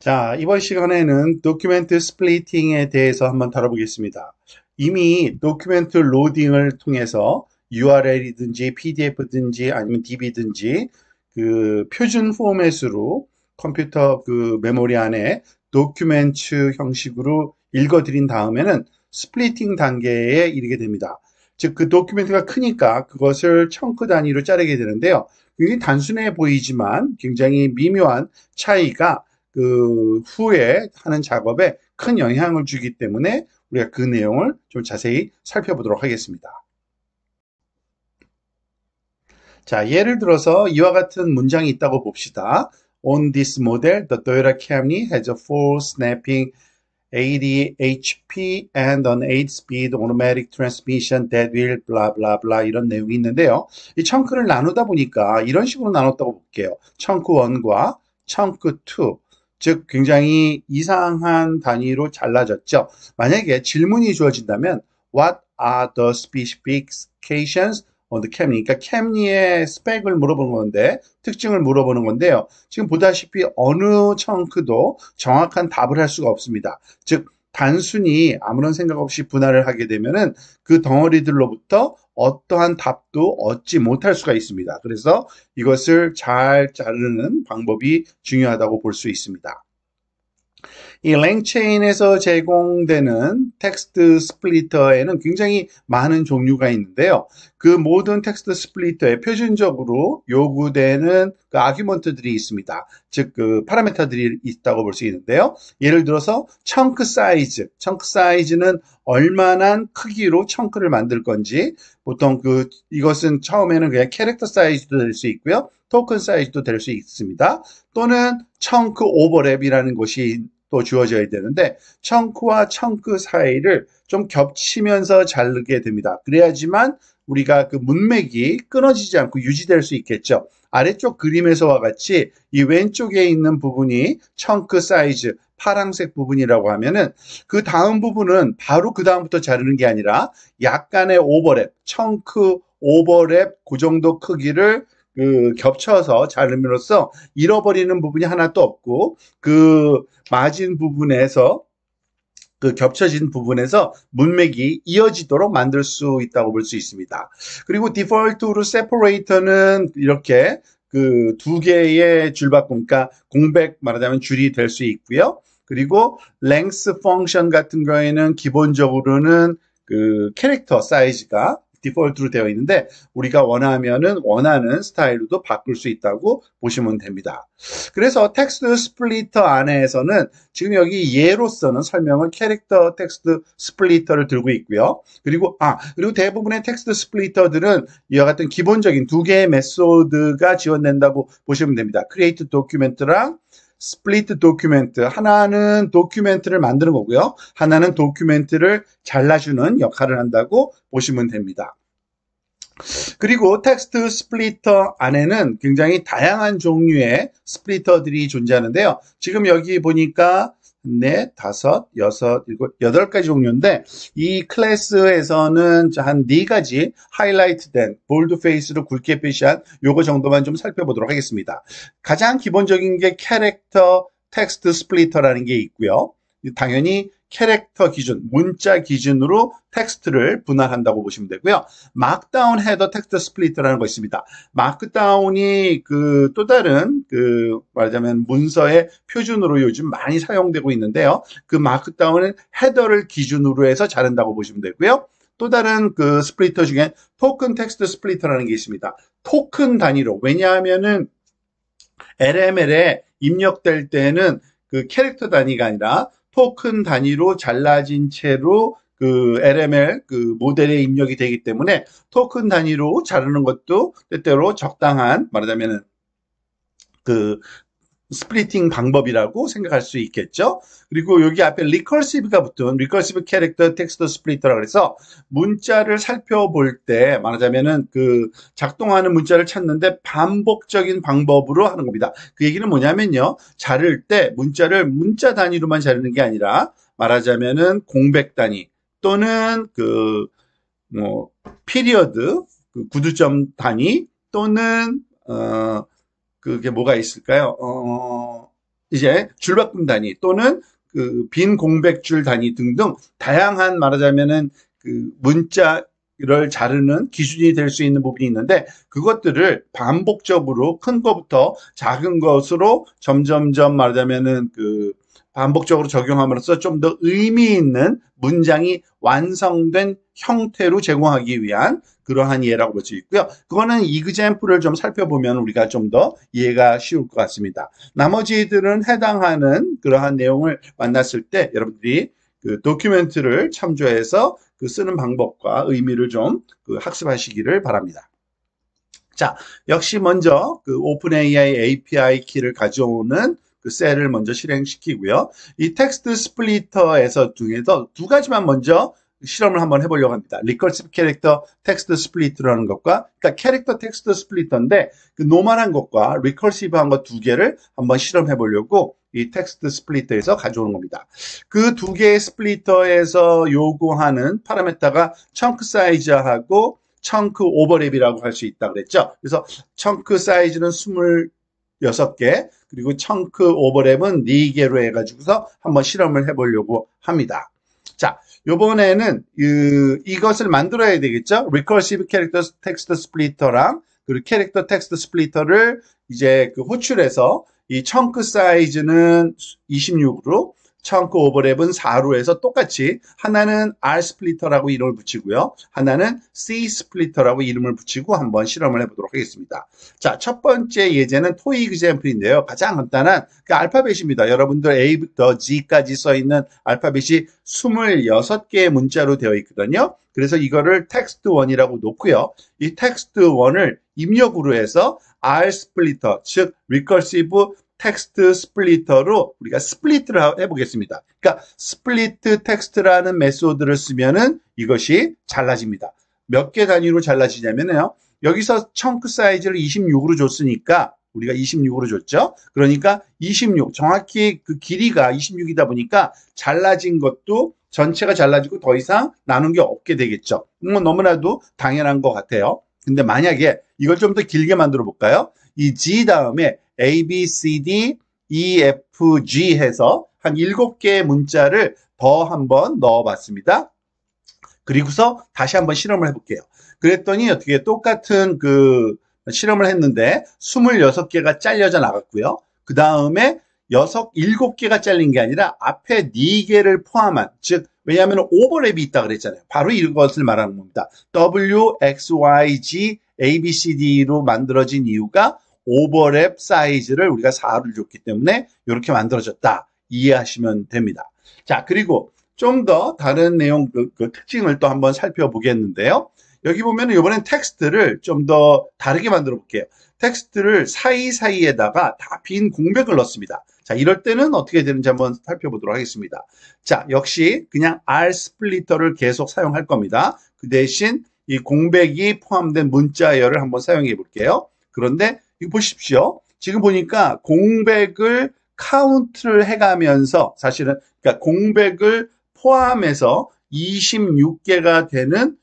자, 이번 시간에는 도큐멘트 스플리팅에 대해서 한번 다뤄보겠습니다. 이미 도큐멘트 로딩을 통해서 URL이든지 PDF든지 아니면 DB든지 그 표준 포맷으로 컴퓨터 그 메모리 안에 도큐멘트 형식으로 읽어드린 다음에는 스플리팅 단계에 이르게 됩니다. 즉, 그 도큐멘트가 크니까 그것을 청크 단위로 자르게 되는데요. 굉장히 단순해 보이지만 굉장히 미묘한 차이가 그 후에 하는 작업에 큰 영향을 주기 때문에 우리가 그 내용을 좀 자세히 살펴보도록 하겠습니다. 자, 예를 들어서 이와 같은 문장이 있다고 봅시다. On this model, the Toyota Camry has a full snapping 80 HP and an 8-speed automatic transmission that will blah blah blah 이런 내용이 있는데요. 이 청크를 나누다 보니까 이런 식으로 나눴다고 볼게요. 청크 1과 청크 2. 즉 굉장히 이상한 단위로 잘라졌죠. 만약에 질문이 주어진다면 What are the specifications on the Camry? 그러니까 캠리의 스펙을 물어보는 건데 특징을 물어보는 건데요. 지금 보다시피 어느 청크도 정확한 답을 할 수가 없습니다. 즉 단순히 아무런 생각 없이 분할을 하게 되면은 그 덩어리들로부터 어떠한 답도 얻지 못할 수가 있습니다. 그래서 이것을 잘 자르는 방법이 중요하다고 볼 수 있습니다. 이 랭체인에서 제공되는 텍스트 스플리터에는 굉장히 많은 종류가 있는데요. 그 모든 텍스트 스플리터에 표준적으로 요구되는 그 아규먼트들이 있습니다. 즉, 그 파라미터들이 있다고 볼 수 있는데요. 예를 들어서 청크 사이즈는 얼마나 크기로 청크를 만들 건지 보통 이것은 처음에는 그냥 캐릭터 사이즈도 될 수 있고요. 토큰 사이즈도 될 수 있습니다. 또는 청크 오버랩이라는 것이 또 주어져야 되는데 청크와 청크 사이를 좀 겹치면서 자르게 됩니다. 그래야지만 우리가 그 문맥이 끊어지지 않고 유지될 수 있겠죠. 아래쪽 그림에서와 같이 이 왼쪽에 있는 부분이 청크 사이즈 파란색 부분이라고 하면은 그 다음 부분은 바로 그 다음부터 자르는 게 아니라 약간의 오버랩, 청크 오버랩 그 정도 크기를 겹쳐서 자름으로써 잃어버리는 부분이 하나도 없고 그 마진 부분에서 그 겹쳐진 부분에서 문맥이 이어지도록 만들 수 있다고 볼 수 있습니다. 그리고 디폴트로 세퍼레이터는 이렇게 그 두 개의 줄바꿈, 그러니까 공백 말하자면 줄이 될 수 있고요. 그리고 length 펑션 같은 경우에는 기본적으로는 그 캐릭터 사이즈가 디폴트로 되어 있는데 우리가 원하는 스타일로도 바꿀 수 있다고 보시면 됩니다. 그래서 텍스트 스플리터 안에서는 지금 여기 예로서는 설명은 캐릭터 텍스트 스플리터를 들고 있고요. 그리고 대부분의 텍스트 스플리터들은 이와 같은 기본적인 두 개의 메소드가 지원된다고 보시면 됩니다. create document랑 스플리트 도큐멘트, 하나는 도큐멘트를 만드는 거고요. 하나는 도큐멘트를 잘라주는 역할을 한다고 보시면 됩니다. 그리고 텍스트 스플리터 안에는 굉장히 다양한 종류의 스플리터들이 존재하는데요. 지금 여기 보니까 넷, 다섯, 여섯, 일곱, 여덟 가지 종류인데 이 클래스에서는 한 네 가지 하이라이트된 볼드 페이스로 굵게 표시한 요거 정도만 좀 살펴보도록 하겠습니다. 가장 기본적인 게 캐릭터 텍스트 스플리터라는 게 있고요. 당연히 캐릭터 기준, 문자 기준으로 텍스트를 분할한다고 보시면 되고요. 마크다운 헤더 텍스트 스플리터라는 거 있습니다. 마크다운이 또 다른 말하자면 문서의 표준으로 요즘 많이 사용되고 있는데요. 그 마크다운은 헤더를 기준으로 해서 자른다고 보시면 되고요. 또 다른 스플리터 중에 토큰 텍스트 스플리터라는 게 있습니다. 토큰 단위로. 왜냐하면은 LML에 입력될 때는 그 캐릭터 단위가 아니라 토큰 단위로 잘라진 채로 LML 모델에 입력이 되기 때문에 토큰 단위로 자르는 것도 때때로 적당한 말하자면은 스플리팅 방법이라고 생각할 수 있겠죠. 그리고 여기 앞에 리커시브가 붙은 리커시브 캐릭터 텍스트 스플리터라고 해서 문자를 살펴볼 때 말하자면은 작동하는 문자를 찾는데 반복적인 방법으로 하는 겁니다. 그 얘기는 뭐냐면요. 자를 때 문자를 문자 단위로만 자르는 게 아니라 말하자면은 공백 단위 또는 피리어드 구두점 단위 또는 그게 뭐가 있을까요? 이제 줄바꿈 단위 또는 그 빈 공백 줄 단위 등등 다양한 말하자면은 그 문자를 자르는 기준이 될 수 있는 부분이 있는데 그것들을 반복적으로 큰 것부터 작은 것으로 점점점 말하자면은 그 반복적으로 적용함으로써 좀 더 의미 있는 문장이 완성된 형태로 제공하기 위한 그러한 예라고 볼 수 있고요. 그거는 example을 좀 살펴보면 우리가 좀 더 이해가 쉬울 것 같습니다. 나머지들은 해당하는 그러한 내용을 만났을 때 여러분들이 그 도큐멘트를 참조해서 그 쓰는 방법과 의미를 좀 그 학습하시기를 바랍니다. 자, 역시 먼저 그 오픈AI API 키를 가져오는 그 셀을 먼저 실행시키고요. 이 텍스트 스플리터에서 중에서 두 가지만 먼저 실험을 한번 해보려고 합니다. 리커시브 캐릭터 텍스트 스플리터라는 것과, 그러니까 캐릭터 텍스트 스플리터인데 그 노멀한 것과 리커시브한 것 두 개를 한번 실험해보려고 이 텍스트 스플리터에서 가져오는 겁니다. 그 두 개의 스플리터에서 요구하는 파라미터가 청크 사이즈하고 청크 오버랩이라고 할 수 있다고 그랬죠. 그래서 청크 사이즈는 26개, 그리고 청크 오버랩은 4개로 해가지고서 한번 실험을 해보려고 합니다. 자, 요번에는 이것을 만들어야 되겠죠. Recursive Character Text Splitter랑 그리고 캐릭터 텍스트 스플리터를 이제 그 호출해서 이 청크 사이즈는 26으로 청크 오버랩은 4로 해서 똑같이 하나는 R 스플리터라고 이름을 붙이고요. 하나는 C 스플리터라고 이름을 붙이고 한번 실험을 해보도록 하겠습니다. 자, 첫 번째 예제는 토익 example인데요. 가장 간단한 그 알파벳입니다. 여러분들 A부터 G까지 써있는 알파벳이 26개의 문자로 되어 있거든요. 그래서 이거를 텍스트1이라고 놓고요. 이 텍스트1을 입력으로 해서 R 스플리터, 즉 리커시브 텍스트 스플리터로 우리가 스플리트를 해보겠습니다. 그러니까 스플리트 텍스트라는 메소드를 쓰면은 이것이 잘라집니다. 몇 개 단위로 잘라지냐면요. 여기서 청크 사이즈를 26으로 줬으니까 우리가 26으로 줬죠. 그러니까 26, 정확히 그 길이가 26이다 보니까 잘라진 것도 전체가 잘라지고 더 이상 나눈 게 없게 되겠죠. 너무나도 당연한 것 같아요. 근데 만약에 이걸 좀 더 길게 만들어 볼까요? 이 G 다음에 A, B, C, D, E, F, G 해서 한 7개의 문자를 더 한번 넣어봤습니다. 그리고서 다시 한번 실험을 해볼게요. 그랬더니 어떻게 똑같은 그 실험을 했는데 26개가 잘려져 나갔고요. 그 다음에 7개가 잘린 게 아니라 앞에 4개를 포함한, 즉 왜냐하면 오버랩이 있다 그랬잖아요. 바로 이것을 말하는 겁니다. W, X, Y, G, A, B, C, D로 만들어진 이유가 오버랩 사이즈를 우리가 4를 줬기 때문에 이렇게 만들어졌다. 이해하시면 됩니다. 자, 그리고 좀 더 다른 내용 그 특징을 또 한번 살펴보겠는데요. 여기 보면 이번엔 텍스트를 좀 더 다르게 만들어 볼게요. 텍스트를 사이사이에다가 다 빈 공백을 넣습니다. 자, 이럴 때는 어떻게 되는지 한번 살펴보도록 하겠습니다. 자, 역시 그냥 R 스플리터를 계속 사용할 겁니다. 그 대신 이 공백이 포함된 문자열을 한번 사용해 볼게요. 그런데 이거 보십시오. 지금 보니까 공백을 카운트를 해가면서 사실은 그러니까 공백을 포함해서 26개가 되는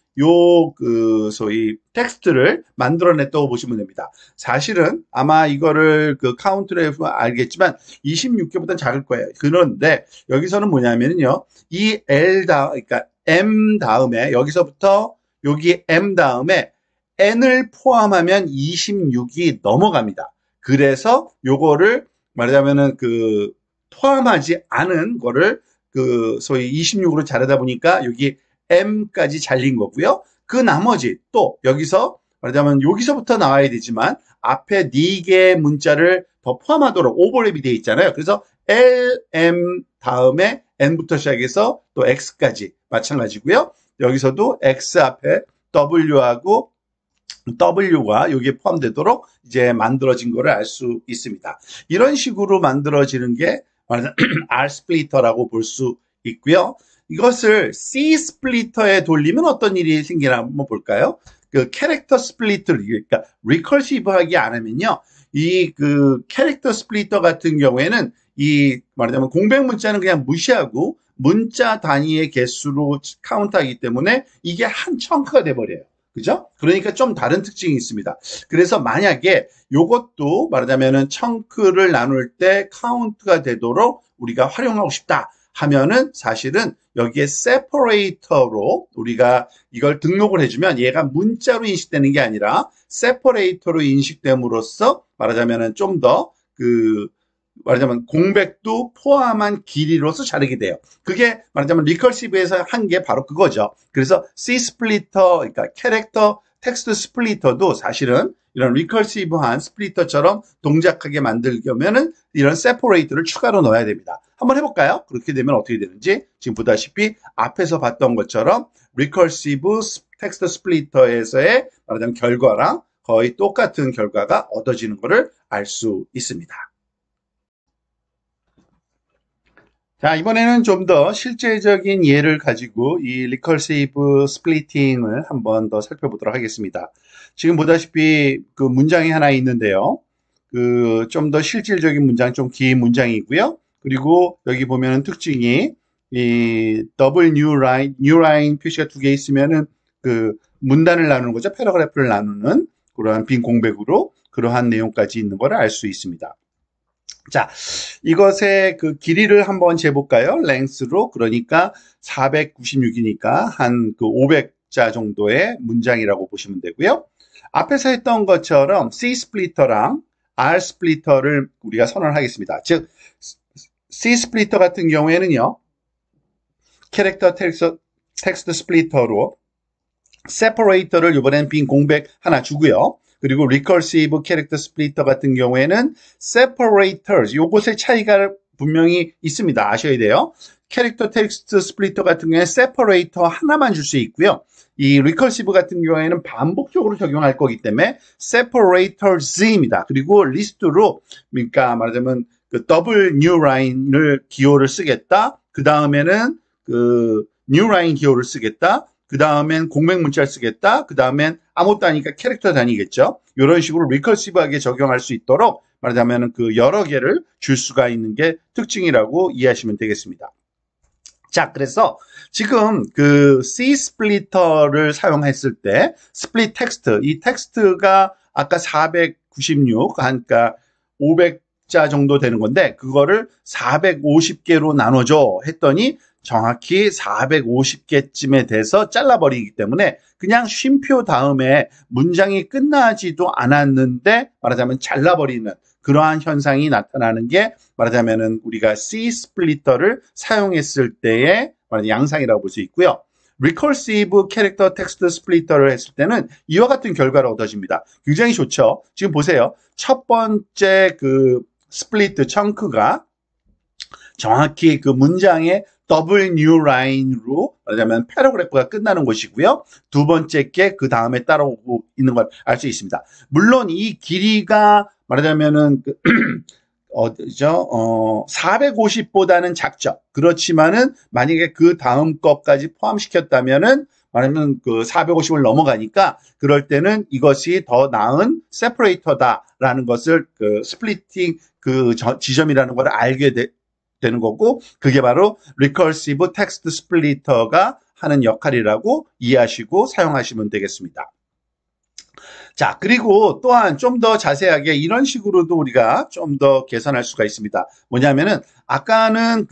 그 소위 텍스트를 만들어냈다고 보시면 됩니다. 사실은 아마 이거를 그 카운트를 해보면 알겠지만 26개보다는 작을 거예요. 그런데 여기서는 뭐냐면요. 이 그러니까 M 다음에 여기서부터 여기 M 다음에 N을 포함하면 26이 넘어갑니다. 그래서 요거를 말하자면은 그 포함하지 않은 거를 그 소위 26으로 자르다 보니까 여기 M까지 잘린 거고요. 그 나머지 또 여기서 말하자면 여기서부터 나와야 되지만 앞에 4개의 문자를 더 포함하도록 오버랩이 되어 있잖아요. 그래서 L, M 다음에 N부터 시작해서 또 X까지 마찬가지고요. 여기서도 X 앞에 W하고 W가 여기에 포함되도록 이제 만들어진 거를 알 수 있습니다. 이런 식으로 만들어지는 게 R 스플리터라고 볼 수 있고요. 이것을 C 스플리터에 돌리면 어떤 일이 생기나 한번 볼까요? 그 캐릭터 스플리터, 그러니까 리커시브하게 안 하면요. 이 그 캐릭터 스플리터 같은 경우에는 이 말하자면 공백 문자는 그냥 무시하고 문자 단위의 개수로 카운트하기 때문에 이게 한 청크가 돼버려요. 그죠? 그러니까 좀 다른 특징이 있습니다. 그래서 만약에 요것도 말하자면은 청크를 나눌 때 카운트가 되도록 우리가 활용하고 싶다 하면은 사실은 여기에 separator로 우리가 이걸 등록을 해주면 얘가 문자로 인식되는 게 아니라 separator로 인식됨으로써 말하자면은 좀 더 말하자면 공백도 포함한 길이로서 자르게 돼요. 그게 말하자면 리커시브에서 한 게 바로 그거죠. 그래서 C 스플리터, 그러니까 캐릭터 텍스트 스플리터도 사실은 이런 리커시브한 스플리터처럼 동작하게 만들려면은 이런 세퍼레이터를 추가로 넣어야 됩니다. 한번 해볼까요? 그렇게 되면 어떻게 되는지 지금 보다시피 앞에서 봤던 것처럼 리커시브 텍스트 스플리터에서의 말하자면 결과랑 거의 똑같은 결과가 얻어지는 것을 알 수 있습니다. 자, 이번에는 좀 더 실제적인 예를 가지고 이 리커시브 스플리팅을 한번 더 살펴보도록 하겠습니다. 지금 보다시피 그 문장이 하나 있는데요. 좀 더 실질적인 문장, 좀 긴 문장이고요. 그리고 여기 보면은 특징이 이 더블 뉴 라인 표시가 두 개 있으면은 문단을 나누는 거죠. 패러그래프를 나누는 그러한 빈 공백으로 그러한 내용까지 있는 걸 알 수 있습니다. 자, 이것의 길이를 한번 재볼까요? 랭스로. 그러니까 496이니까 한 500자 정도의 문장이라고 보시면 되고요. 앞에서 했던 것처럼 C 스플리터랑 R 스플리터를 우리가 선언을 하겠습니다. 즉, C 스플리터 같은 경우에는요, 캐릭터 텍스트 스플리터로 세퍼레이터를 이번엔 빈 공백 하나 주고요. 그리고 recursive character splitter 같은 경우에는 separators, 요것의 차이가 분명히 있습니다. 아셔야 돼요. 캐릭터 텍스트 스플리터 같은 경우에는 separator 하나만 줄 수 있고요. 이 recursive 같은 경우에는 반복적으로 적용할 거기 때문에 separators입니다. 그리고 리스트로, 그러니까 말하자면 더블 new line을 기호를 쓰겠다. 그 다음에는 new line 기호를 쓰겠다. 그 다음엔 공백 문자를 쓰겠다. 그 다음엔 아무것도 아니니까 캐릭터 단위겠죠. 이런 식으로 리커시브하게 적용할 수 있도록 말하자면 여러 개를 줄 수가 있는 게 특징이라고 이해하시면 되겠습니다. 자, 그래서 지금 C 스플리터를 사용했을 때 스플릿 텍스트, 이 텍스트가 아까 496, 그러니까 500자 정도 되는 건데 그거를 450개로 나눠줘 했더니 정확히 450개쯤에 돼서 잘라버리기 때문에 그냥 쉼표 다음에 문장이 끝나지도 않았는데 말하자면 잘라버리는 그러한 현상이 나타나는 게 말하자면은 우리가 C 스플리터를 사용했을 때의 양상이라고 볼 수 있고요. recursive character text splitter를 했을 때는 이와 같은 결과를 얻어집니다. 굉장히 좋죠. 지금 보세요. 첫 번째 스플리트 청크가 정확히 문장의 더블 뉴 라인으로 말하자면 패러그래프가 끝나는 것이고요. 두 번째 게 그 다음에 따라오고 있는 걸 알 수 있습니다. 물론 이 길이가 말하자면은 450보다는 작죠. 그렇지만은 만약에 그 다음 것까지 포함시켰다면은 말하면 450을 넘어가니까 그럴 때는 이것이 더 나은 세퍼레이터다라는 것을 스플리팅 지점이라는 걸 알게 되는 거고 그게 바로 recursive text splitter가 하는 역할이라고 이해하시고 사용하시면 되겠습니다. 자, 그리고 또한 좀 더 자세하게 이런 식으로도 우리가 좀 더 계산할 수가 있습니다. 뭐냐면은 아까는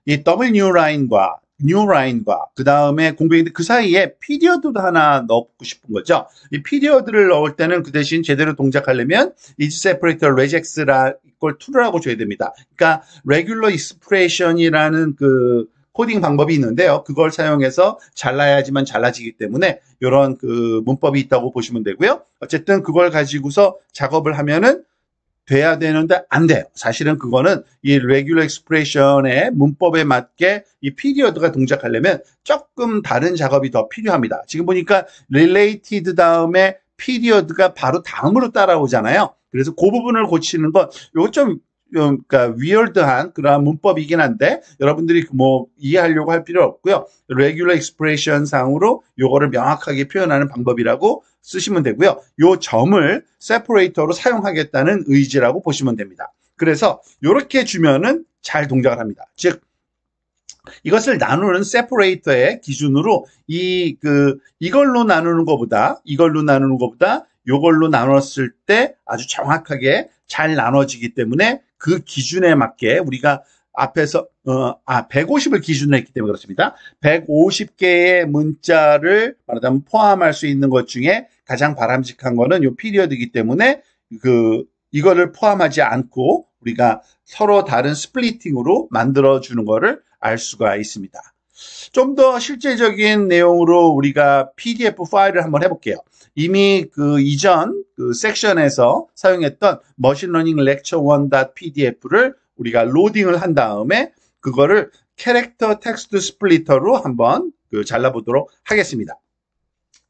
이 W 라인과 뉴 라인과 그 다음에 공백인데 그 사이에 피리어드도 하나 넣고 싶은 거죠. 이 피리어드를 넣을 때는 그 대신 제대로 동작하려면 is separator regex라 이걸 true라고 줘야 됩니다. 그러니까 regular expression이라는 코딩 방법이 있는데요. 그걸 사용해서 잘라야지만 잘라지기 때문에 이런 문법이 있다고 보시면 되고요. 어쨌든 그걸 가지고서 작업을 하면은 돼야 되는데 안 돼요. 사실은 그거는 이 regular expression의 문법에 맞게 이 피리어드가 동작하려면 조금 다른 작업이 더 필요합니다. 지금 보니까 related 다음에 피리어드가 바로 다음으로 따라오잖아요. 그래서 그 부분을 고치는 건 이거 좀 그러니까 weird한 그런 문법이긴 한데 여러분들이 이해하려고 할 필요 없고요. regular expression 상으로 요거를 명확하게 표현하는 방법이라고 쓰시면 되고요. 요 점을 separator로 사용하겠다는 의지라고 보시면 됩니다. 그래서 이렇게 주면은 잘 동작을 합니다. 즉 이것을 나누는 세퍼레이터의 기준으로 이걸로 나누는 것보다 요걸로 나눴을 때 아주 정확하게 잘 나눠지기 때문에 그 기준에 맞게 우리가 앞에서 150을 기준으로 했기 때문에 그렇습니다. 150개의 문자를 말하자면 포함할 수 있는 것 중에 가장 바람직한 거는 요 피리어드이기 때문에 이거를 포함하지 않고 우리가 서로 다른 스플리팅으로 만들어주는 거를 알 수가 있습니다. 좀 더 실제적인 내용으로 우리가 PDF 파일을 한번 해볼게요. 이미 이전 섹션에서 사용했던 머신러닝 렉처 1.pdf를 우리가 로딩을 한 다음에 그거를 캐릭터 텍스트 스플리터로 한번 잘라보도록 하겠습니다.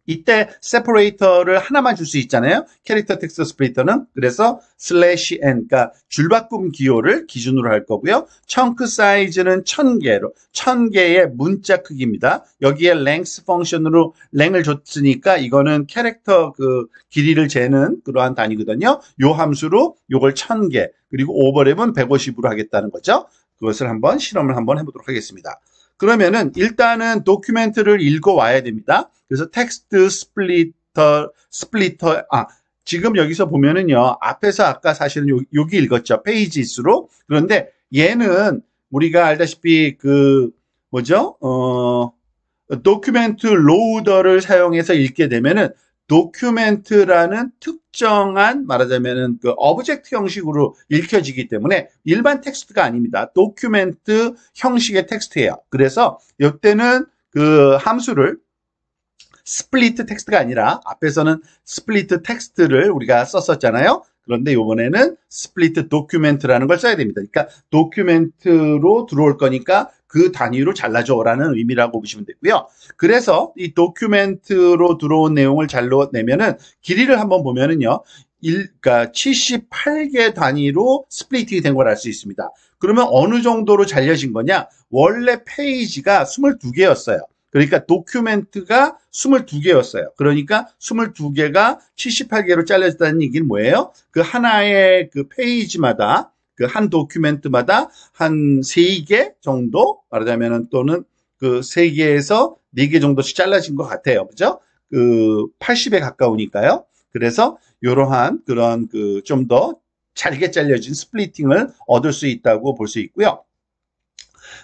이때 세퍼레이터를 하나만 줄 수 있잖아요. 캐릭터 텍스트 스플리터는. 그래서 /n, 그러니까 줄바꿈 기호를 기준으로 할 거고요. 청크 사이즈는 1000개의 문자 크기입니다. 여기에 length 펑션으로 랭을 줬으니까 이거는 캐릭터 길이를 재는 그러한 단위거든요. 요 함수로 요걸 1000개, 그리고 오버랩은 150으로 하겠다는 거죠. 그것을 한번 실험을 한번 해보도록 하겠습니다. 그러면은 일단은 도큐멘트를 읽어 와야 됩니다. 그래서 텍스트 스플리터, 지금 여기서 보면은요, 앞에서 아까 사실은 여기 읽었죠. 페이지수로. 그런데 얘는 우리가 알다시피 도큐멘트 로더를 사용해서 읽게 되면은 도큐멘트라는 특정한 말하자면은 오브젝트 형식으로 읽혀지기 때문에 일반 텍스트가 아닙니다. 도큐멘트 형식의 텍스트예요. 그래서 이때는 함수를 스플리트 텍스트가 아니라 앞에서는 스플리트 텍스트를 우리가 썼었잖아요. 그런데 이번에는 스플리트 도큐멘트라는 걸 써야 됩니다. 그러니까 도큐멘트로 들어올 거니까 그 단위로 잘라줘라는 의미라고 보시면 되고요. 그래서 이 도큐멘트로 들어온 내용을 잘라내면은 길이를 한번 보면은요. 그러니까 78개 단위로 스플리팅이 된 걸 알 수 있습니다. 그러면 어느 정도로 잘려진 거냐? 원래 페이지가 22개였어요. 그러니까 도큐멘트가 22개였어요. 그러니까 22개가 78개로 잘려졌다는 얘기는 뭐예요? 하나의 페이지마다 한 도큐멘트마다 한 3개 정도 말하자면은 또는 3개에서 4개 정도씩 잘라진 것 같아요. 그죠? 80에 가까우니까요. 그래서 이러한 그런 좀 더 잘게 잘려진 스플리팅을 얻을 수 있다고 볼 수 있고요.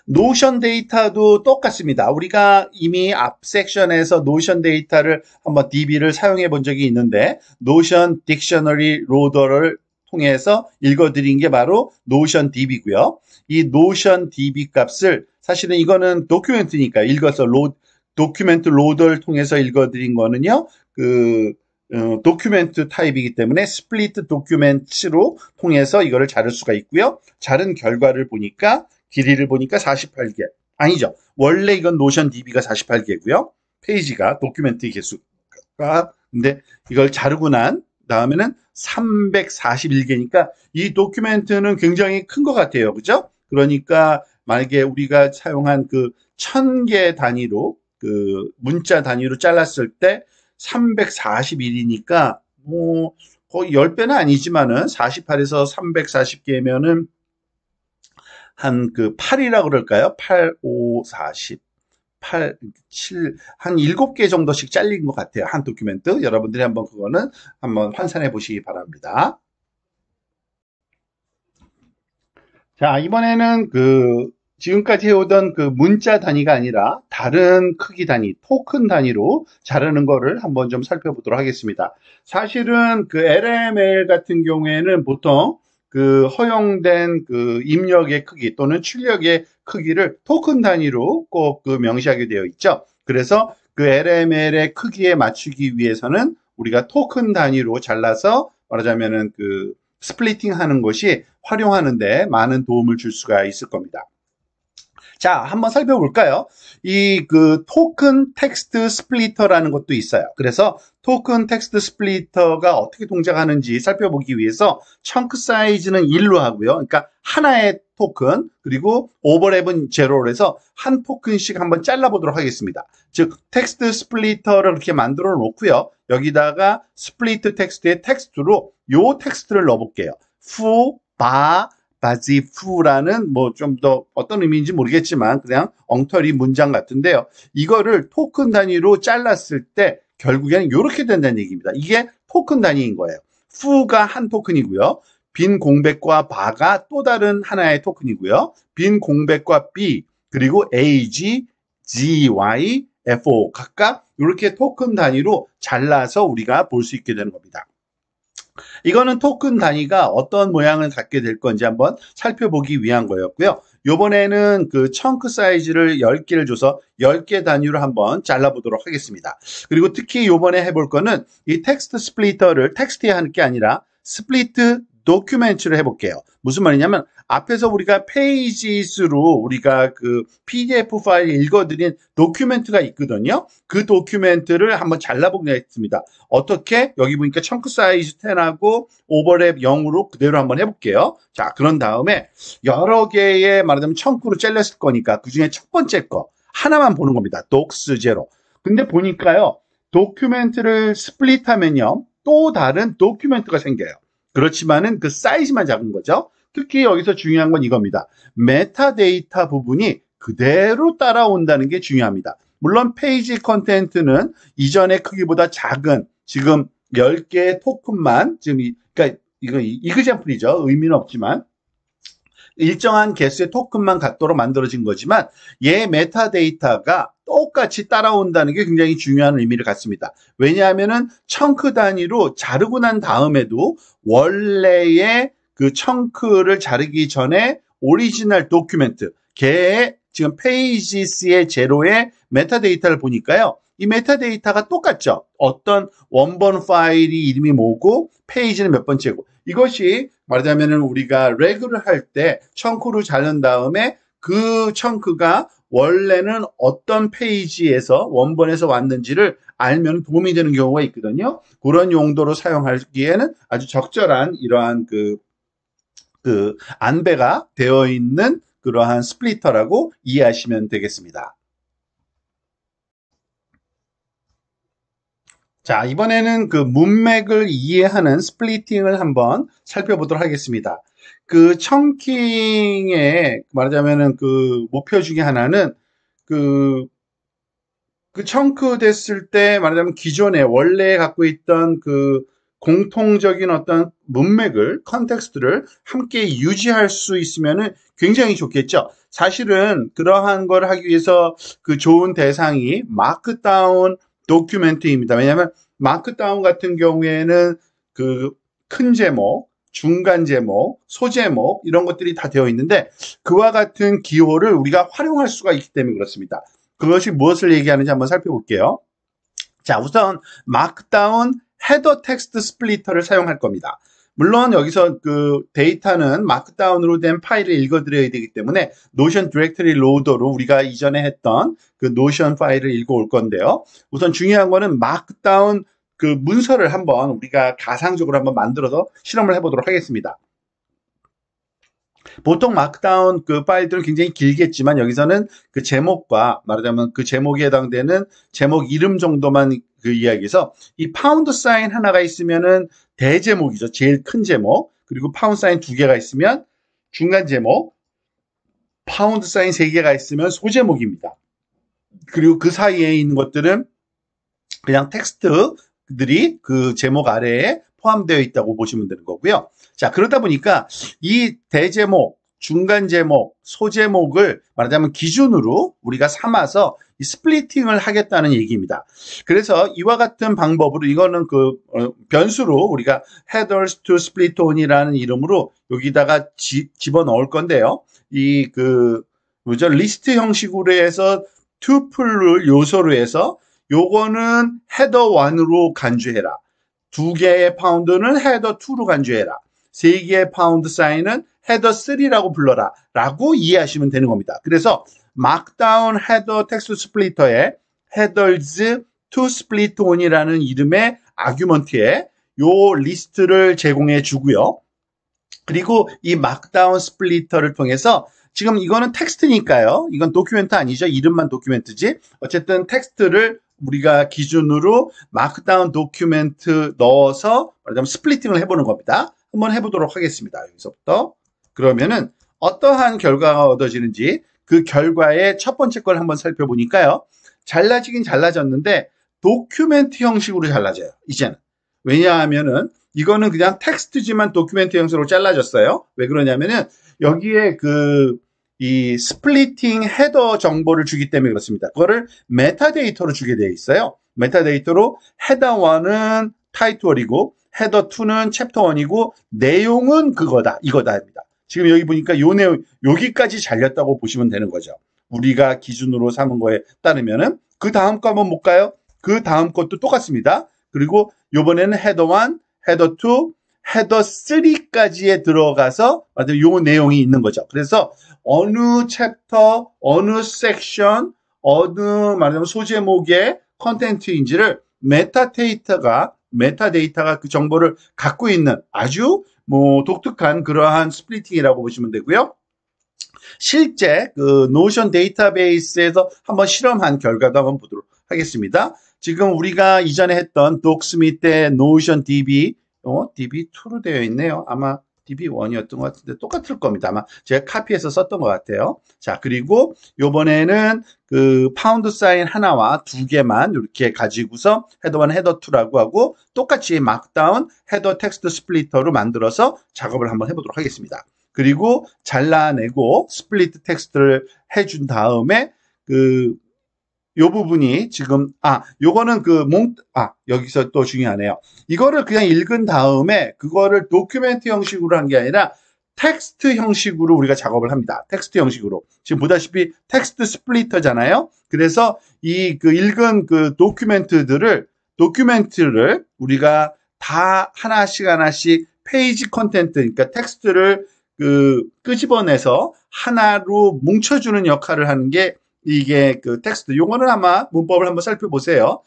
노션 데이터도 똑같습니다. 우리가 이미 앞 섹션에서 노션 데이터를 한번 DB를 사용해 본 적이 있는데 노션 딕셔너리 로더를 통해서 읽어드린 게 바로 노션 DB고요. 이 노션 DB 값을 사실은 이거는 도큐멘트니까 읽어서 도큐멘트 로더를 통해서 읽어드린 거는요. 도큐멘트 타입이기 때문에 스플리트 도큐멘트로 통해서 이거를 자를 수가 있고요. 자른 결과를 보니까 길이를 보니까 48개. 아니죠. 원래 이건 노션 DB가 48개고요. 페이지가 도큐멘트 개수가. 근데 이걸 자르고 난 다음에는 341개니까 이 도큐멘트는 굉장히 큰 것 같아요. 그죠? 그러니까 만약에 우리가 사용한 1000개 단위로 문자 단위로 잘랐을 때 341이니까 거의 10배는 아니지만은 48에서 340개면은 한 8이라고 그럴까요? 8, 5, 40, 8, 7, 한 7개 정도씩 잘린 것 같아요. 한 도큐멘트. 여러분들이 한번 그거는 한번 환산해 보시기 바랍니다. 자, 이번에는 지금까지 해오던 문자 단위가 아니라 다른 크기 단위, 토큰 단위로 자르는 거를 한번 좀 살펴보도록 하겠습니다. 사실은 LML 같은 경우에는 보통 허용된 입력의 크기 또는 출력의 크기를 토큰 단위로 꼭 명시하게 되어 있죠. 그래서 LML의 크기에 맞추기 위해서는 우리가 토큰 단위로 잘라서 말하자면은 스플리팅 하는 것이 활용하는데 많은 도움을 줄 수가 있을 겁니다. 자, 한번 살펴볼까요? 이 토큰 텍스트 스플리터라는 것도 있어요. 그래서 토큰 텍스트 스플리터가 어떻게 동작하는지 살펴보기 위해서 청크 사이즈는 1로 하고요. 그러니까 하나의 토큰, 그리고 오버랩은 제로로 해서 한 토큰씩 한번 잘라보도록 하겠습니다. 즉, 텍스트 스플리터를 이렇게 만들어 놓고요. 여기다가 스플리트 텍스트의 텍스트로 요 텍스트를 넣어볼게요. 푸, 바, 바지푸라는 뭐 좀 더 어떤 의미인지 모르겠지만 그냥 엉터리 문장 같은데요. 이거를 토큰 단위로 잘랐을 때 결국에는 이렇게 된다는 얘기입니다. 이게 토큰 단위인 거예요. 푸가 한 토큰이고요. 빈 공백과 바가 또 다른 하나의 토큰이고요. 빈 공백과 B 그리고 AG, GY, FO 각각 이렇게 토큰 단위로 잘라서 우리가 볼 수 있게 되는 겁니다. 이거는 토큰 단위가 어떤 모양을 갖게 될 건지 한번 살펴보기 위한 거였고요. 이번에는 그 청크 사이즈를 10개를 줘서 10개 단위로 한번 잘라보도록 하겠습니다. 그리고 특히 이번에 해볼 거는 이 텍스트 스플리터를 텍스트에 하는 게 아니라 스플리트 도큐멘트를 해볼게요. 무슨 말이냐면 앞에서 우리가 페이지수로 우리가 그 PDF 파일 읽어드린 도큐멘트가 있거든요. 그 도큐멘트를 한번 잘라보겠습니다. 어떻게? 여기 보니까 청크 사이즈 10하고 오버랩 0으로 그대로 한번 해볼게요. 자, 그런 다음에 여러 개의 말하자면 청크로 잘렸을 거니까 그 중에 첫 번째 거 하나만 보는 겁니다. docx 제로. 근데 보니까요. 도큐멘트를 스플릿하면요. 또 다른 도큐멘트가 생겨요. 그렇지만은 그 사이즈만 작은 거죠. 특히 여기서 중요한 건 이겁니다. 메타데이터 부분이 그대로 따라온다는 게 중요합니다. 물론 페이지 컨텐트는 이전의 크기보다 작은 지금 10개의 토큰만 지금 그러니까 이거 이그젠플이죠. 의미는 없지만 일정한 개수의 토큰만 갖도록 만들어진 거지만 얘 메타데이터가 똑같이 따라온다는 게 굉장히 중요한 의미를 갖습니다. 왜냐하면은 청크 단위로 자르고 난 다음에도 원래의 그 청크를 자르기 전에 오리지널 도큐멘트, 걔의 지금 페이지스의 제로의 메타데이터를 보니까요. 이 메타데이터가 똑같죠. 어떤 원본 파일이 이름이 뭐고 페이지는 몇 번째고 이것이 말하자면 우리가 레그를 할 때 청크로 자른 다음에 그 청크가 원래는 어떤 페이지에서 원본에서 왔는지를 알면 도움이 되는 경우가 있거든요. 그런 용도로 사용하기에는 아주 적절한 이러한 안배가 되어 있는 그러한 스플리터라고 이해하시면 되겠습니다. 자, 이번에는 그 문맥을 이해하는 스플리팅을 한번 살펴보도록 하겠습니다. 그 청킹의 말하자면은 그 목표 중에 하나는 그 청크 됐을 때 말하자면 기존에 원래 갖고 있던 그 공통적인 어떤 문맥을, 컨텍스트를 함께 유지할 수 있으면은 굉장히 좋겠죠. 사실은 그러한 걸 하기 위해서 그 좋은 대상이 마크다운 도큐멘트입니다. 왜냐하면 마크다운 같은 경우에는 그 큰 제목, 중간 제목, 소제목 이런 것들이 다 되어 있는데 그와 같은 기호를 우리가 활용할 수가 있기 때문에 그렇습니다. 그것이 무엇을 얘기하는지 한번 살펴볼게요. 자, 우선 마크다운 헤더 텍스트 스플리터를 사용할 겁니다. 물론 여기서 그 데이터는 마크다운으로 된 파일을 읽어드려야 되기 때문에 노션 디렉터리 로더로 우리가 이전에 했던 그 노션 파일을 읽어올 건데요. 우선 중요한 거는 마크다운 그 문서를 한번 우리가 가상적으로 한번 만들어서 실험을 해보도록 하겠습니다. 보통 마크다운 그 파일들은 굉장히 길겠지만 여기서는 그 제목과 말하자면 그 제목에 해당되는 제목 이름 정도만 그 이야기해서 이 파운드 사인 하나가 있으면은 대제목이죠. 제일 큰 제목. 그리고 파운드 사인 2개가 있으면 중간 제목. 파운드 사인 3개가 있으면 소제목입니다. 그리고 그 사이에 있는 것들은 그냥 텍스트들이 그 제목 아래에 포함되어 있다고 보시면 되는 거고요. 자, 그러다 보니까 이 대제목, 중간 제목, 소제목을 말하자면 기준으로 우리가 삼아서 이 스플리팅을 하겠다는 얘기입니다. 그래서 이와 같은 방법으로 이거는 그 변수로 우리가 headers to split on이라는 이름으로 여기다가 집어넣을 건데요. 이 뭐죠? 리스트 형식으로 해서 투플을 요소로 해서 요거는 헤더 1으로 간주해라. 2개의 파운드는 헤더 2로 간주해라. 3개의 파운드 사인은 헤더 3라고 불러라. 라고 이해하시면 되는 겁니다. 그래서 마크다운 헤더 텍스트 스플리터에 headers to split on이라는 이름의 아규먼트에 요 리스트를 제공해 주고요. 그리고 이 마크다운 스플리터를 통해서 지금 이거는 텍스트니까요. 이건 도큐멘트 아니죠. 이름만 도큐멘트지. 어쨌든 텍스트를 우리가 기준으로 마크다운 도큐멘트 넣어서 말하자면 스플리팅을 해보는 겁니다. 한번 해보도록 하겠습니다. 여기서부터 그러면은 어떠한 결과가 얻어지는지 그 결과의 첫 번째 걸 한번 살펴보니까요. 잘라지긴 잘라졌는데 도큐멘트 형식으로 잘라져요. 이제는. 왜냐하면은 이거는 그냥 텍스트지만 도큐멘트 형식으로 잘라졌어요. 왜 그러냐면은 여기에 이 스플리팅 헤더 정보를 주기 때문에 그렇습니다. 그거를 메타데이터로 주게 되어 있어요. 메타데이터로 헤더 1은 타이틀이고 헤더 2는 챕터 1이고 내용은 그거다. 이거다 합니다. 지금 여기 보니까 요 내용 여기까지 잘렸다고 보시면 되는 거죠. 우리가 기준으로 삼은 거에 따르면은 그 다음 거 한번 볼까요? 그 다음 것도 똑같습니다. 그리고 요번에는 헤더 1, 헤더 2, 헤더 3까지에 들어가서 요 내용이 있는 거죠. 그래서 어느 챕터, 어느 섹션, 어느 말하자면 소제목의 컨텐츠인지를 메타데이터가 그 정보를 갖고 있는 아주 독특한 그러한 스플리팅이라고 보시면 되고요. 실제 그 노션 데이터베이스에서 한번 실험한 결과도 한번 보도록 하겠습니다. 지금 우리가 이전에 했던 독스밋의 노션 DB, DB2로 되어 있네요. 아마 DB1이었던 것 같은데 똑같을 겁니다. 아마 제가 카피해서 썼던 것 같아요. 자, 그리고 요번에는 그 파운드 사인 하나와 두 개만 이렇게 가지고서 헤더 1, 헤더 2라고 하고 똑같이 막다운 헤더 텍스트 스플리터로 만들어서 작업을 한번 해보도록 하겠습니다. 그리고 잘라내고 스플리트 텍스트를 해준 다음에 요 부분이 지금 요거는 여기서 또 중요하네요. 이거를 그냥 읽은 다음에 그거를 도큐멘트 형식으로 한 게 아니라 텍스트 형식으로 우리가 작업을 합니다. 텍스트 형식으로. 지금 보다시피 텍스트 스플리터잖아요. 그래서 읽은 그 도큐멘트를 우리가 다 하나씩 페이지 컨텐트, 그러니까 텍스트를 끄집어내서 하나로 뭉쳐주는 역할을 하는 게 이게 그 텍스트. 요거는 아마 문법을 한번 살펴보세요.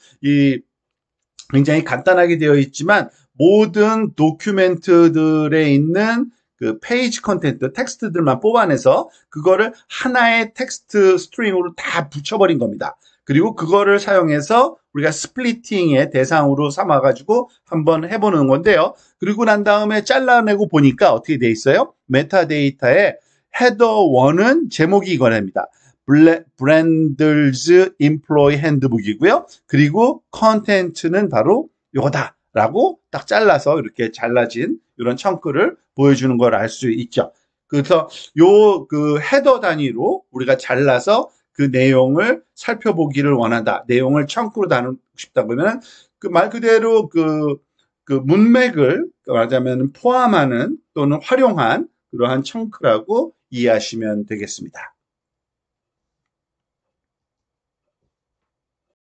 굉장히 간단하게 되어 있지만 모든 도큐멘트들에 있는 그 페이지 컨텐트, 텍스트들만 뽑아내서 그거를 하나의 텍스트 스트링으로 다 붙여버린 겁니다. 그리고 그거를 사용해서 우리가 스플리팅의 대상으로 삼아가지고 한번 해보는 건데요. 그리고 난 다음에 잘라내고 보니까 어떻게 돼 있어요? 메타데이터에 헤더 1은 제목이 이거랍니다. 브랜들즈 임플로이 핸드북이고요. 그리고 컨텐츠는 바로 요거다라고 딱 잘라서 이렇게 잘라진 이런 청크를 보여주는 걸 알 수 있죠. 그래서 그 헤더 단위로 우리가 잘라서 그 내용을 살펴보기를 원한다. 내용을 청크로 나누고 싶다 그러면 그 말 그대로 그 문맥을 말하자면 포함하는 또는 활용한 그러한 청크라고 이해하시면 되겠습니다.